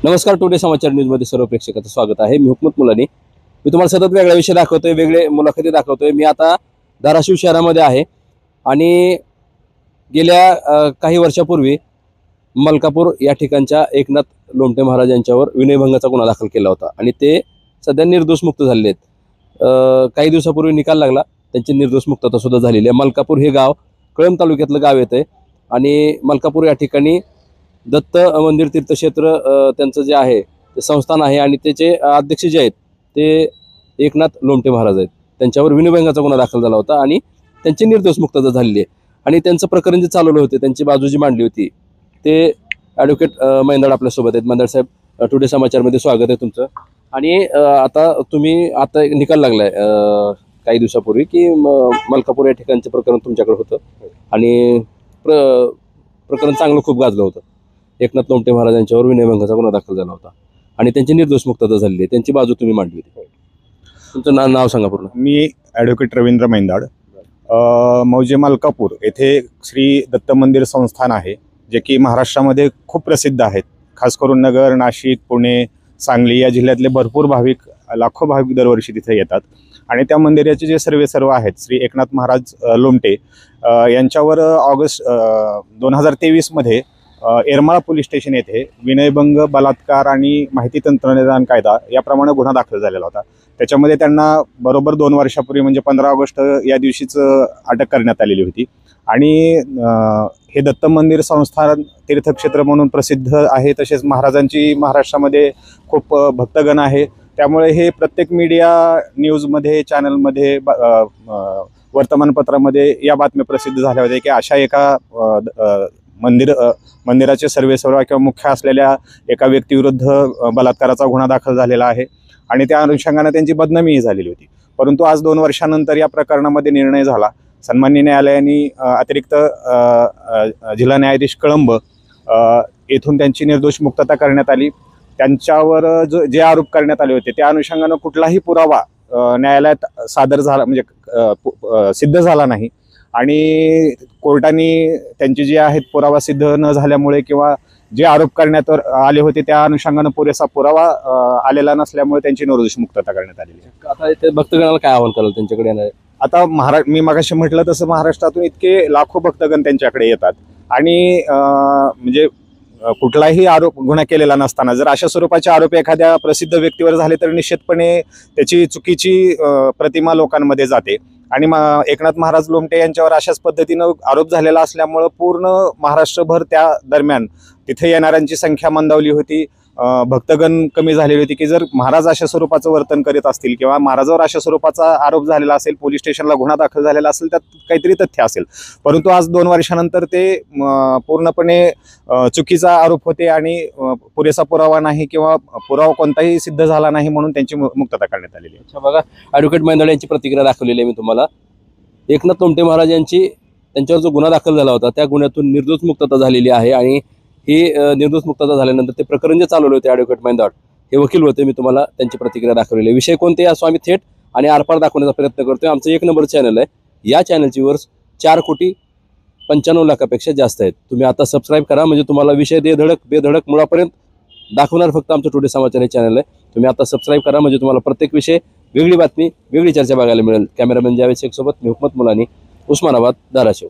नमस्कार, टुडे समाचार न्यूजमध्ये सर्व प्रेक्षकांचं स्वागत आहे। मी हुकमत मुलानी। मी तुम्हाला सतत वेगळा विषय दाखवतोय, वेगळे मुलाखती दाखवतोय। मी आता धाराशिव शहरामध्ये आहे आणि गेल्या काही वर्षापूर्वी मलकापूर या ठिकाणच्या एकनाथ लोमटे महाराज यांच्यावर विनयभंगाचा गुन्हा दाखल केला होता आणि ते सध्या निर्दोष मुक्त झालेले आहेत। काही दिवसापूर्वी निकाल लागला, त्यांची निर्दोष मुक्तता सुद्धा झालेली आहे। मलकापूर हे गाव कळंब तालुक्यातलं गाव येते आणि मलकापूर या ठिकाणी दत्त मंदिर तीर्थक्षेत्र त्यांचं जे आहे ते संस्थान आहे आणि त्याचे अध्यक्ष जे आहेत ते एकनाथ लोमटे महाराज आहेत। त्यांच्यावर विनयभंगाचा गुन्हा दाखल झाला होता आणि त्यांची निर्दोष मुक्तता झालेली आहे आणि त्यांचं प्रकरण जे चालवलं होते, त्यांची बाजू जी मांडली होती ते ॲडव्होकेट मैंदाड आपल्यासोबत आहेत। मैंदाड साहेब, टुडे समाचारमध्ये स्वागत आहे तुमचं। आणि आता निकाल लागलाय काही दिवसापूर्वी की मलकापूर या ठिकाणचं प्रकरण तुमच्याकडे होतं आणि प्रकरण चांगलं खूप गाजलं होतं। एकनाथ लोमटे महाराज यांच्यावर विनयभंगाचा गुन्हा दाखल झाला होता आणि त्यांची निर्दोष मुक्तता झालेली आहे। त्यांची बाजू तुम्ही मांडली होती। तुमचं नाव सांगा पूर्ण। मी ॲडव्होकेट रवींद्र मैंदाड, मौजे मलकापूर येथे श्री दत्त मंदिर संस्थान आहे, जे की महाराष्ट्रामध्ये खूप प्रसिद्ध आहेत। खास करून नगर, नाशिक, पुणे, सांगली या जिल्ह्यातले भरपूर भाविक, लाखो भाविक दरवर्षी तिथे येतात आणि त्या मंदिराचे जे सर्व आहेत श्री एकनाथ महाराज लोमटे यांच्यावर ऑगस्ट 2023 मध्ये येरमाळा पोलीस स्टेशन येथे विनयभंग, बलात्कार आणि माहिती तंत्रज्ञान कायदा याप्रमाणे गुन्हा दाखल झालेला होता। त्याच्यामध्ये त्यांना बरोबर 2 वर्षापूर्वी म्हणजे 15 ऑगस्ट या दिवशीच अटक करण्यात आलेली होती आणि हे दत्त मंदिर संस्थान तीर्थक्षेत्र म्हणून प्रसिद्ध आहे। तसेच महाराजांची महाराष्ट्रामध्ये खूप भक्तगण आहे, त्यामुळे हे प्रत्येक मीडिया न्यूजमध्ये, चॅनलमध्ये, वर्तमानपत्रामध्ये या बातम्या प्रसिद्ध झाल्या होत्या की अशा एका मंदिराचे सर्वेसर्वा किंवा मुख्य असलेल्या एका व्यक्तीविरुद्ध बलात्काराचा गुन्हा दाखल झालेला आहे आणि त्या अनुषंगाने त्यांची बदनामीही झालेली होती। परंतु आज 2 वर्षानंतर या प्रकरणामध्ये निर्णय झाला। सन्माननीय न्यायालयाने अतिरिक्त जिल्हा न्यायाधीश कळंब येथून त्यांची निर्दोष मुक्तता करण्यात आली। त्यांच्यावर जे आरोप करण्यात आले होते त्या अनुषंगाने कुठलाही पुरावा न्यायालयात सादर झाला म्हणजे सिद्ध झाला नाही आणि कोर्टाने त्यांची जी आहेत पुरावा सिद्ध न झाल्यामुळे किंवा जे आरोप करण्यात आले होते त्या अनुषंगाने पुरेसा पुरावा आलेला नसल्यामुळे त्यांची निर्दोष मुक्तता करण्यात आलेली आहे। आता ते भक्तगणाला काय आव्हान कराल त्यांच्याकडे येणार? आता मी मगाशी म्हटलं तसं महाराष्ट्रातून इतके लाखो भक्तगण त्यांच्याकडे येतात आणि म्हणजे कुठलाही गुन्हा केलेला नसताना जर अशा स्वरूपाचे आरोप एखाद्या प्रसिद्ध व्यक्तीवर झाले तर निश्चितपणे त्याची चुकीची प्रतिमा लोकांमध्ये जाते आणि एकनाथ महाराज लोमटे यांच्यावर अशाच पद्धतीनं आरोप झालेला असल्यामुळं पूर्ण महाराष्ट्रभर त्या दरम्यान तिथे येणाऱ्यांची संख्या मंदावली होती, भक्तगण कमी झालेली होती की जर महाराज अशा स्वरूपाचं वर्तन करीत असतील किंवा महाराजावर अशा स्वरूपाचा आरोप झालेला असेल, पोलीस स्टेशनला गुन्हा दाखल झालेला असेल, त्यात काहीतरी तथ्य असेल। परंतु आज 2 वर्षानंतर ते पूर्णपणे चुकीचा आरोप होते आणि पुरेसा पुरावा नाही किंवा पुरावा कोणताही सिद्ध झाला नाही म्हणून त्यांची मुक्तता करण्यात आलेली आहे। बघा, ॲडव्होकेट मैंदाड यांची प्रतिक्रिया दाखवलेली आहे मी तुम्हाला। एकनाथ लोमटे महाराज त्यांच्यावर जो गुन्हा दाखल झाला होता त्या गुन्ह्यातून निर्दोष मुक्तता झालेली आहे आणि ही निर्दोष मुक्तता झाल्यानंतर ते प्रकरण जे चालवले होते ॲडव्होकेट मैंदाड हे वकील होते। मी तुम्हाला त्यांची प्रतिक्रिया दाखवलेली आहे। विषय कोणते असो आम्ही थेट आणि आरपार दाखवण्याचा प्रयत्न करतोय। आमचं 1 नंबर चॅनल आहे, या चॅनलची व्ह्यूअर्स 4,95,00,000पेक्षा जास्त आहेत। तुम्ही आता सबस्क्राईब करा, म्हणजे तुम्हाला विषय बेधडक मुळापर्यंत दाखवणार फक्त आमचं टुडे समाचार हे चॅनल आहे। तुम्ही आता सबस्क्राईब करा, म्हणजे तुम्हाला प्रत्येक विषय, वेगळी बातमी, वेगळी चर्चा बघायला मिळेल। कॅमेरामॅन जावेद शेख सोबत मी हुकमत मुलानी, उस्मानाबाद, धाराशिव।